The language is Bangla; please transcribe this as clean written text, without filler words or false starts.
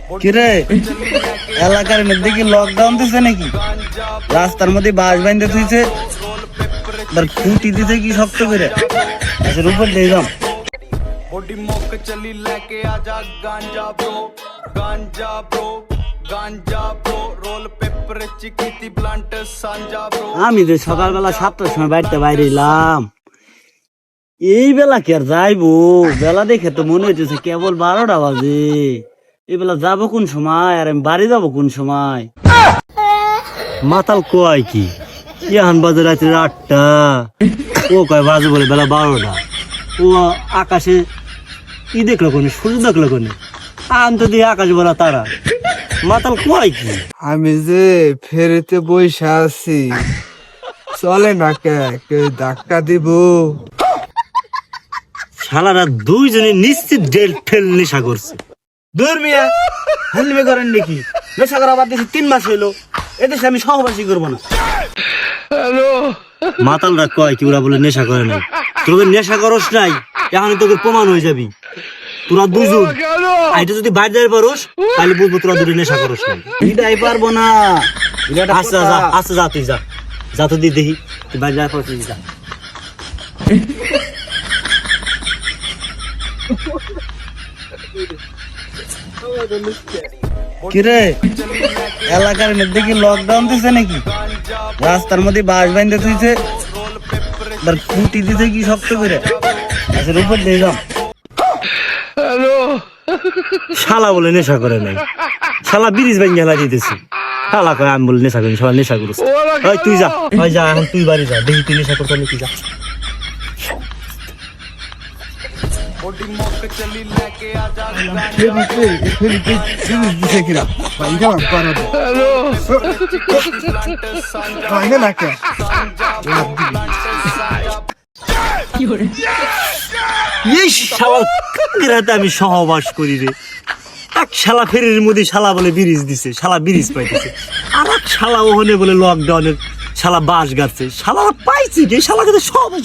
কিরে এলাকার মধ্যে কি লকডাউন দিছে নাকি? রাস্তার মধ্যে বাস বাইন্ধে থুইছে, তার খুঁটি দিতে কি শক্ত করে আচ্ছা উপর দিয়ে যাম। बॉडी मौक चली लेके आजा गांजा bro ganja bro ganja bro roll paper चिकिती ब्लंट सांजा ब्रो। আমি যে সকালবেলা 7টার সময় বাড়িতে বাইরে এলাম, এই বেলা কি আর যাইবো? বেলা দেখে তো মনে হইতেছে কেবল 12টা বাজে। এই বেলা যাবো কোন সময় আর আমি বাড়ি যাবো কোন সময়? মাতাল কয় কি এখন বাজে রাত্রে 8টা, ও কয় বাজে বলে বেলা 12টা। ও আকাশে কি দেখলো কোনে? সূর্য দেখলো কোনে? আম তো দিয়ে আকাশ ভরা তারা। মাতাল কয় কি? আমি যে ফেরিতে বইসা আছি, চলে না কে কেউ ধাক্কা দিব? শালারা দুইজনে নিশ্চিত ডেল ফেল নেশা করছে। দূর মিয়া, হেলমে করেন নাকি? নেশা করা বাদ দিয়েছি 3 মাস হইলো, এদেশে আমি সহবাসী করবো না। মাতালরা কয় কি ওরা বলে নেশা করে নাই। তোদের নেশা করস নাই, এখন তোকে প্রমাণ হয়ে যাবি। তোরা দুজন আইটা যদি বাইরে যাই পারোস তাহলে বুঝবো তোরা দুটো নেশা করস নাই। এটাই পারবো না। আচ্ছা যা, আচ্ছা যা, তুই যা, যা তো দিয়ে দেখি তুই বাইরে যাই পারছিস, যা। কিরে এলাকার মধ্যে কি লকডাউন দিছে নাকি? রাস্তার মধ্যে বাস বাইন্ধে থুইছে, তার খুঁটি দিতে কি শক্ত করে আচ্ছা উপর দিয়ে যাম। শালা বলে নেশা করে নাই, শালা ব্রিজ ভেঙে হেলা দিতেছি। শালা কয় আমি বলে নেশা করি, সবাই নেশা করিস। তুই যা, ওই যা, এখন তুই বাড়ি যা, দেখি তুই নেশা করতে নাকি, যা। बॉडी मौक चली लेके आजा ফেরিতে ফেরিতে জিনিস দিছে কিনা ভাই গেলাম পারো ब्लंट सांजा ভাই না কে এই শালা কাকেরাতে আমি সহবাস করি রে। এক শালা ফেরির মধ্যে শালা বলে ব্রিজ দিছে, শালা ব্রিজ পাইতেছে। আর এক শালা ওখানে বলে লকডাউনের শালা বাস গাচ্ছে। শালা পাইছি কি? শালা কিন্তু সহবাস